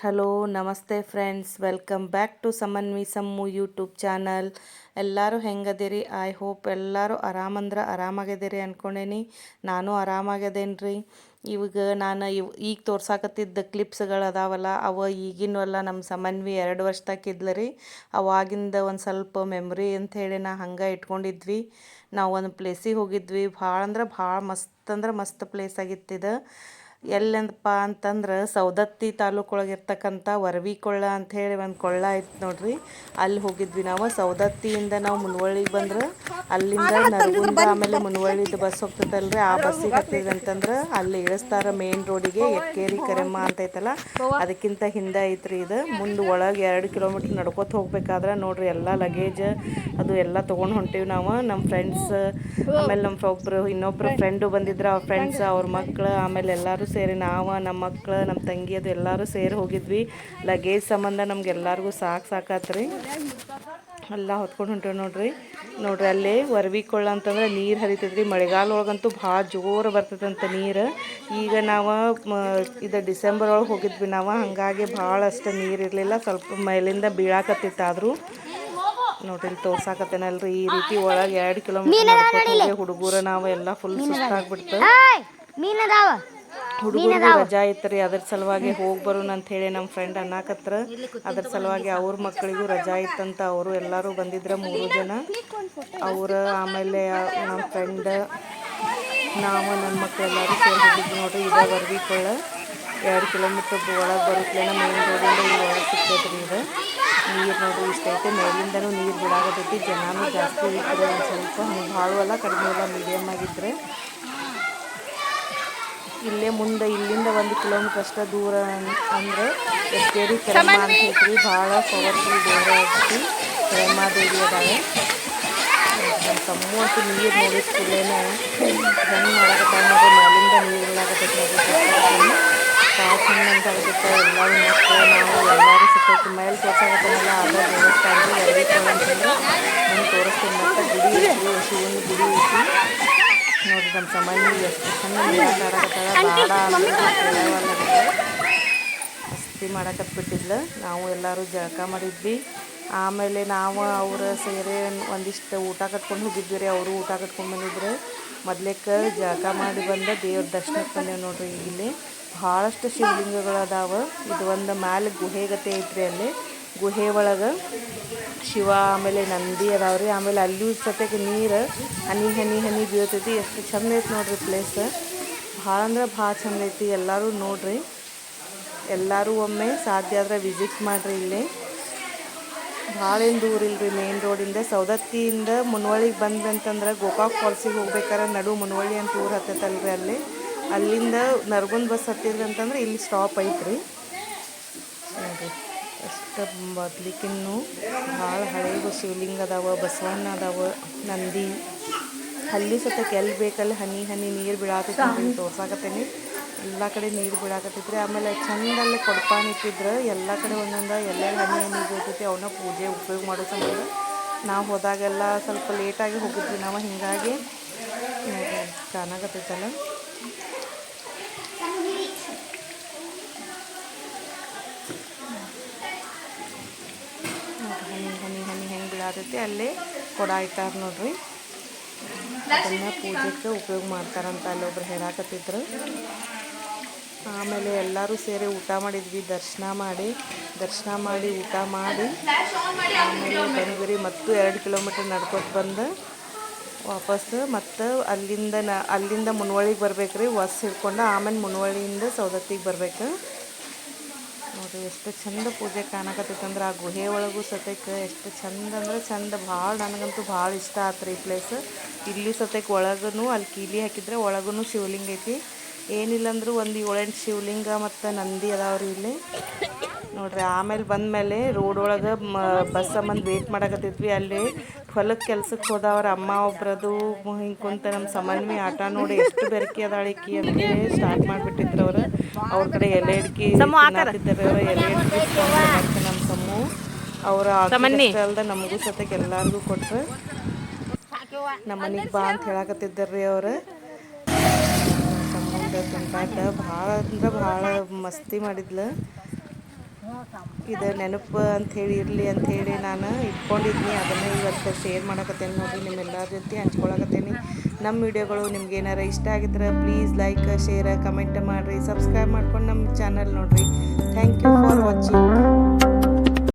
Hello ನಮಸ್ತೆ friends, welcome back to Samanvi Sammu YouTube channel. ಎಲ್ಲರೂ ಹೆಂಗದಿರಿ? ಐ ಹೋಪ್ ಎಲ್ಲರೂ ಆರಾಮಾಗಿದ್ದೀರಿ ಅಂದ್ಕೊಂಡೇನಿ. ನಾನು ಆರಾಮಾಗದೇನಿ ರೀ. ಇವಾಗ ನಾನು ಈಗ ತೋರ್ಸಾಕತ್ತಿದ್ದ ಕ್ಲಿಪ್ಸ್ಗಳು ಅದಾವಲ್ಲ, ಅವು ಈಗಿನವಲ್ಲ. ನಮ್ಮ ಸಮನ್ವಿ 2 ವರ್ಷದಾಕಿದ್ಲು ರೀ. ಅವಾಗಿಂದ ಒಂದು ಸ್ವಲ್ಪ ಮೆಮ್ರಿ ಅಂಥೇಳಿ ನಾ ಹಂಗೆ ಇಟ್ಕೊಂಡಿದ್ವಿ. ನಾವು ಒಂದು ಪ್ಲೇಸಿಗೆ ಹೋಗಿದ್ವಿ. ಭಾಳ ಅಂದ್ರೆ ಭಾಳ ಮಸ್ತ್ ಪ್ಲೇಸ್ ಆಗಿತ್ತಿದು. ಎಲ್ಲಂದಪ್ಪ ಅಂತಂದ್ರೆ ಸವದತ್ತಿ ತಾಲೂಕೊಳಗೆ ಇರ್ತಕ್ಕಂಥ ವರವಿಕೊಳ್ಳ ಅಂಥೇಳಿ ಒಂದು ಕೊಳ್ಳ ಐತೆ ನೋಡ್ರಿ. ಅಲ್ಲಿ ಹೋಗಿದ್ವಿ ನಾವು. ಸವದತ್ತಿಯಿಂದ ನಾವು ಮುನವಳ್ಳಿಗೆ ಬಂದ್ರೆ ಅಲ್ಲಿಂದ ನರಗುಂದ ಆಮೇಲೆ ಮುನವಳ್ಳಿದು ಬಸ್ ಹೋಗ್ತೈತಲ್ರಿ, ಆ ಬಸ್ಸಿಗೆ ಹತ್ತಿದ್ವಿ ಅಂತಂದ್ರೆ ಅಲ್ಲಿ ಇಳಿಸ್ತಾರ ಮೇನ್ ರೋಡಿಗೆ. ಎಕ್ಕೇರಿ ಕರೆಮ್ಮ ಅಂತೈತಲ್ಲ, ಅದಕ್ಕಿಂತ ಹಿಂದೆ ಐತ್ರಿ ಇದು. ಮುಂದೆ ಒಳಗೆ 2 ಕಿಲೋಮೀಟ್ರ್ ನಡ್ಕೊತ ಹೋಗ್ಬೇಕಾದ್ರೆ ನೋಡ್ರಿ ಎಲ್ಲ ಲಗೇಜ್ ಅದು ಎಲ್ಲ ತೊಗೊಂಡು ಹೊಂಟೀವಿ ನಾವು. ನಮ್ಮ ಫ್ರೆಂಡ್ಸ್ ಆಮೇಲೆ ಇನ್ನೊಬ್ರು ಫ್ರೆಂಡು ಬಂದಿದ್ರು. ಅವ್ರ ಫ್ರೆಂಡ್ಸ್, ಅವ್ರ ಮಕ್ಕಳು, ಆಮೇಲೆ ಎಲ್ಲರೂ ಸೇರಿ ನಾವು, ನಮ್ಮ ಮಕ್ಕಳು, ನಮ್ಮ ತಂಗಿ ಅದು ಎಲ್ಲರೂ ಸೇರಿ ಹೋಗಿದ್ವಿ. ಲಗೇಜ್ ಸಂಬಂಧ ನಮ್ಗೆ ಎಲ್ಲರಿಗೂ ಸಾಕಾತ್ರಿ. ಎಲ್ಲ ಹೊತ್ಕೊಂಡು ಹೊಂಟೇವಿ ನೋಡ್ರಿ. ಅಲ್ಲಿ ವರವಿಕೊಳ್ಳ ಅಂತಂದ್ರೆ ನೀರು ಹರಿತೈತ್ರಿ. ಮಳೆಗಾಲ ಒಳಗಂತೂ ಭಾಳ ಜೋರು ಬರ್ತದಂತ ನೀರು. ಈಗ ನಾವು ಇದು ಡಿಸೆಂಬರ್ ಒಳಗೆ ಹೋಗಿದ್ವಿ ನಾವು, ಹಾಗಾಗಿ ಭಾಳಷ್ಟು ನೀರು ಇರಲಿಲ್ಲ. ಸ್ವಲ್ಪ ಮೇಲಿಂದ ಬೀಳಾಕತ್ತಿತ್ತಾದರೂ ನೋಡ್ರಿ ಇಲ್ಲಿ ತೋರ್ಸಾಕತ್ತೇನಲ್ರಿ. ಈ ರೀತಿ ಒಳಗೆ 2 ಕಿಲೋಮೀಟ್ರ್ ಹುಡುಗರು ನಾವು ಎಲ್ಲ ಫುಲ್ ಸುಸ್ತಾಗ್ಬಿಡ್ತು. ಹುಡುಗರಿಗೂ ರಜಾ ಐತ್ರಿ, ಅದ್ರ ಸಲುವಾಗಿ ಹೋಗಿ ಬರೋಣ ಅಂಥೇಳಿ ನಮ್ಮ ಫ್ರೆಂಡ್ ಅನ್ನಕತ್ರ. ಅದ್ರ ಸಲುವಾಗಿ ಅವ್ರ ಮಕ್ಕಳಿಗೂ ರಜಾ ಇತ್ತಂತ ಅವರು ಎಲ್ಲರೂ ಬಂದಿದ್ರು, 3 ಜನ ಅವರು. ಆಮೇಲೆ ನಮ್ಮ ಫ್ರೆಂಡ್, ನಾವು, ನನ್ನ ಮಕ್ಕಳೆಲ್ಲರೂ ಸೇರಿ ಹೋಗಿದ್ವಿ ನೋಡ್ರಿ. ಇದೇ ವರವಿಕೊಳ್ಳ 2 ಕಿಲೋಮೀಟ್ರ್ ಒಳಗೆ ಬರುತ್ತಲೇನ ಮೇನ್ ರೋಡಿಂದ ಇಲ್ಲಿ ಒಳಗೆ ಸಿಗ್ತೈತ್ರಿ. ಇದು ನೀರು ನೋಡ್ರಿ ಇಷ್ಟೈತೆ. ಮೇಲಿಂದನೂ ನೀರು ಬಿಡಾಕತ್ತೈತಿ. ಜನನೂ ಜಾಸ್ತಿ ಇತ್ತು. ಒಂದು ಸ್ವಲ್ಪ ಭಾಳ ಅಲ್ಲ, ಕಡಿಮೆ ಅಲ್ಲ, ಮೀಡಿಯಮ್ ಆಗಿದ್ರೆ. ಇಲ್ಲೇ ಮುಂದೆ ಇಲ್ಲಿಂದ 1 ಕಿಲೋಮೀಟ್ರ್ ಅಷ್ಟು ದೂರ ಅಂದ್ರೆ ಎಕ್ಕೇರಿ ಕರೆಮ್ಮ ಅಂತ ಹೇಳ್ತೀವಿ. ಭಾಳ ಪವರ್ಫುಲ್ ದೇವರ ಐತಿ, ಕರೆಮ್ಮಾದೇವಿ ಅದಾವೆ. ನಮ್ಮ ತಮ್ಮು ಅಂತೂ ನೀರು ನೋಡಿಸ್ತಿಲ್ಲೇನೆ ಹೆಂಗೆ ಮಾಡಕತ್ತ ನೋಡ್ರಿ. ಮೇಲಿಂದ ನೀರು ಇಡಾಕತ್ತೈತಿ ನೋಡ್ರಿ. ಭಾಳ ಚಂದ ಅಂತ ಆಗತ್ತೆ. ಎಲ್ಲರೂ ಮಕ್ಕಳು ನಾವು ಎಲ್ಲರೂ ಸಿಕ್ಕೈತಿ. ಮೇಲೆ ತೋರ್ಸಾಕತ್ತೇನಲ್ಲ ಅದ ದೇವಸ್ಥಾನ ರೀ ವರವಿಕೊಳ್ಳ ಅಂತಂದ್ರೆ. ನಮ್ಗೆ ತೋರಿಸ್ತೀನಿ. ಮತ್ತು ಗುಡಿ ಐತಿ, ಶಿವನ ಗುಡಿ ಐತಿ ನೋಡ್ರಿ. ನಮ್ಮ ಸಮನ್ವಿ ಎಷ್ಟು ಚಂದ ನೀರಾಟ ಆಡಕತ್ತಾಳ. ಮಸ್ತಿ ಮಾಡಕತ್ಬಿಟ್ಟಿದ್ಲು. ನಾವು ಎಲ್ಲರೂ ಜಳಕ ಮಾಡಿದ್ವಿ. ಆಮೇಲೆ ನಾವು ಅವ್ರ ಸೇರಿ ಒಂದಿಷ್ಟು ಊಟ ಕಟ್ಕೊಂಡು ಹೋಗಿದ್ವಿ ರೀ. ಅವರು ಊಟ ಕಟ್ಕೊಂಡು ಬಂದಿದ್ರು. ಮೊದ್ಲೇಕ್ಕೆ ಜಳಕ ಮಾಡಿ ಬಂದ ದೇವ್ರ ದರ್ಶನಕ್ಕೆ ಬಂದೇವು ನೋಡ್ರಿ. ಇಲ್ಲಿ ಭಾಳಷ್ಟು ಶಿವಲಿಂಗಗಳು ಅದಾವೆ. ಇದು ಒಂದು ಮ್ಯಾಲೆ ಗುಹೆಗತೆ ಐತ್ರಿ. ಅಲ್ಲಿ ಗುಹೆ ಒಳಗೆ ಶಿವ ಆಮೇಲೆ ನಂದಿ ಅದಾವ್ರಿ. ಆಮೇಲೆ ಅಲ್ಲಿಯೂ ಸತ್ಯಕ್ಕೆ ನೀರು ಹನಿ ಹನಿ ಹನಿ ಬೀಳ್ತೈತಿ. ಎಷ್ಟು ಚಂದ ಐತಿ ನೋಡ್ರಿ ಪ್ಲೇಸ್. ಭಾಳ ಅಂದ್ರೆ ಭಾಳ ಚಂದ ಐತಿ. ಎಲ್ಲರೂ ನೋಡ್ರಿ, ಎಲ್ಲರೂ ಒಮ್ಮೆ ಸಾಧ್ಯ ಆದ್ರೆ ವಿಸಿಟ್ ಮಾಡಿರಿ. ಇಲ್ಲಿ ಭಾಳ ಏನು ದೂರ ಇಲ್ರಿ. ಮೇನ್ ರೋಡಿಂದ ಸವದತ್ತಿಯಿಂದ ಮುನವಳ್ಳಿಗೆ ಬಂದ್ವಿ ಅಂತಂದ್ರೆ ಗೋಕಾಕ್ ಫಾಲ್ಸಿಗೆ ಹೋಗ್ಬೇಕಾದ್ರೆ ನಡು ಮುನವಳ್ಳಿ ಅಂತ ಊರು ಹತ್ತೈತಲ್ರಿ. ಅಲ್ಲಿಂದ ನರಗುಂದ ಬಸ್ ಹತ್ತಿದ್ರಿ ಅಂತಂದ್ರೆ ಇಲ್ಲಿ ಸ್ಟಾಪ್ ಐತ್ರಿ ನೋಡ್ರಿ. ಅಷ್ಟು ಮೊದ್ಲಿಕ್ಕಿನ್ನೂ ಭಾಳ ಹಳೆಯ ಶಿವಲಿಂಗ ಅದಾವ, ಬಸವಣ್ಣ ಅದಾವ, ನಂದಿ. ಅಲ್ಲಿ ಸತಕ್ಕೆ ಎಲ್ಲಿ ಬೇಕಲ್ಲಿ ಹನಿ ಹನಿ ನೀರು ಬೀಳಾಕತ್ತೈತಿ. ತೋರ್ಸಾಕತ್ತೇನೆ ಎಲ್ಲ ಕಡೆ ನೀರು ಬೀಳಾಕತ್ತೈತ್ರಿ. ಆಮೇಲೆ ಚಂದಲ್ಲೇ ಕೊಡ್ಪಾನ ಇಟ್ಟಿದ್ರು. ಎಲ್ಲ ಕಡೆ ಒಂದೊಂದು ಎಲ್ಲೆಲ್ಲಿ ಹನಿ ಹನಿ ಬೀಳ್ತೈತಿ ಅವನ್ನ ಪೂಜೆ ಉಪಯೋಗ ಮಾಡೋ ಸಂಬಂಧ ನಾವು ಹೋದಾಗೆಲ್ಲ ಸ್ವಲ್ಪ ಲೇಟಾಗಿ ಹೋಗಿದ್ವಿ ನಾವು. ಹೀಗಾಗಿ ಕಾಣಾಕತ್ತೈತಲ್ಲ. ಹನಿ ಹನಿ ಹನಿ ಹೆಂಗೆ ಬೀಳಾತೈತಿ ಅಲ್ಲೇ ಕೊಡ ಇಟ್ಟಾರ ನೋಡ್ರಿ. ಅದನ್ನು ಪೂಜೆಗೆ ಉಪಯೋಗ ಮಾಡ್ತಾರಂತ ಅಲ್ಲೊಬ್ರು ಹೇಳಾಕತ್ತಿದ್ರು. ಆಮೇಲೆ ಎಲ್ಲರೂ ಸೇರಿ ಊಟ ಮಾಡಿದ್ವಿ. ದರ್ಶನ ಮಾಡಿ ಊಟ ಮಾಡಿ ಆಮೇಲೆ ಬಂದ್ವಿ. ಮತ್ತು 2 ಕಿಲೋಮೀಟ್ರ್ ನಡ್ಕೊತ ಬಂದು ವಾಪಸ್ಸು ಮತ್ತು ಅಲ್ಲಿಂದ ಮುನವಳ್ಳಿಗೆ ಬರ್ಬೇಕು ರೀ. ಬಸ್ ಹಿಡ್ಕೊಂಡು ಆಮೇಲೆ ಮುನವಳ್ಳಿಯಿಂದ ಸವದತ್ತಿಗೆ ಬರ್ಬೇಕು ನೋಡಿರಿ. ಎಷ್ಟು ಚಂದ ಪೂಜೆ ಕಾಣಕತ್ತೈತಂದ್ರೆ ಆ ಗುಹೆ ಒಳಗೂ ಸತಕ್ಕೆ ಎಷ್ಟು ಚಂದ ಅಂದ್ರೆ ಚಂದ. ಭಾಳ ನನಗಂತೂ ಭಾಳ ಇಷ್ಟ ಆತ್ರಿ ಈ ಪ್ಲೇಸ್. ಇಲ್ಲಿ ಸತಕ್ಕೆ ಒಳಗೂ ಅಲ್ಲಿ ಕೀಲಿ ಹಾಕಿದ್ರೆ ಒಳಗೂ ಶಿವಲಿಂಗ ಐತಿ. ಏನಿಲ್ಲ ಅಂದರೂ ಒಂದು 7-8 ಶಿವಲಿಂಗ ಮತ್ತು ನಂದಿ ಅದಾವ್ರಿ ಇಲ್ಲಿ ನೋಡ್ರಿ. ಆಮೇಲೆ ಬಂದಮೇಲೆ ರೋಡ್ ಒಳಗೆ ಬಸ್ ಸಂಬಂಧ ವೇಟ್ ಮಾಡಕತ್ತಿದ್ವಿ. ಅಲ್ಲಿ ಹೊಲಕ್ಕೆ ಕೆಲ್ಸಕ್ಕೆ ಹೋದವ್ರ ಅಮ್ಮ ಒಬ್ರದು ಹಿಂಗೆ ಕುಂತ ನಮ್ಮ ಸಮನ್ವಿ ಆಟ ನೋಡಿ ಎಷ್ಟು ಬೆರಕಿ ಅದಾಳಿಕ್ಕಿ ಅಂತೇಳಿ ಸ್ಟಾರ್ಟ್ ಮಾಡಿಬಿಟ್ಟಿದ್ರು ಅವರು. ಅವ್ರ ಕಡೆ ಎಲೆ ಅಡಿಕೆ ತಿನ್ನಾತಿದ್ದಾರೆ. ಅವರು ಎಲೆ ಅಡಿಕೆ ಮತ್ತು ನಮ್ಮ ಸಮ್ಮು ಅವರ ಅಲ್ದ ನಮಗೂ ಸತಕ್ಕೆ ಎಲ್ಲರಿಗೂ ಕೊಟ್ಟರು. ನಮ್ಮ ಮನೆಗೆ ಬಾ ಅಂತ ಹೇಳಕತ್ತಿದ್ದಾರ್ರಿ ಅವರು. ಸಂಬಂಧ ತುಂಟಾಟ ಭಾಳ ಅಂದ್ರೆ ಭಾಳ ಮಸ್ತಿ ಮಾಡಿದ್ಲು. ಇದು ನೆನಪು ಅಂಥೇಳಿ ಇರಲಿ ಅಂಥೇಳಿ ನಾನು ಇಟ್ಕೊಂಡಿದ್ನಿ. ಅದನ್ನು ಇವತ್ತು ಶೇರ್ ಮಾಡಕತ್ತೇನೆ ನೋಡಿರಿ, ನಿಮ್ಮೆಲ್ಲರ ಜೊತೆ ಹಂಚ್ಕೊಳಕತ್ತೇನೆ. ನಮ್ಮ ವಿಡಿಯೋಗಳು ನಿಮ್ಗೆ ಏನಾರ ಇಷ್ಟ ಆಗಿದ್ರೆ ಪ್ಲೀಸ್ ಲೈಕ್ ಶೇರ್ ಕಮೆಂಟ್ ಮಾಡಿರಿ, ಸಬ್ಸ್ಕ್ರೈಬ್ ಮಾಡ್ಕೊಂಡು ನಮ್ಮ ಚಾನಲ್ ನೋಡಿರಿ. Thank you for watching.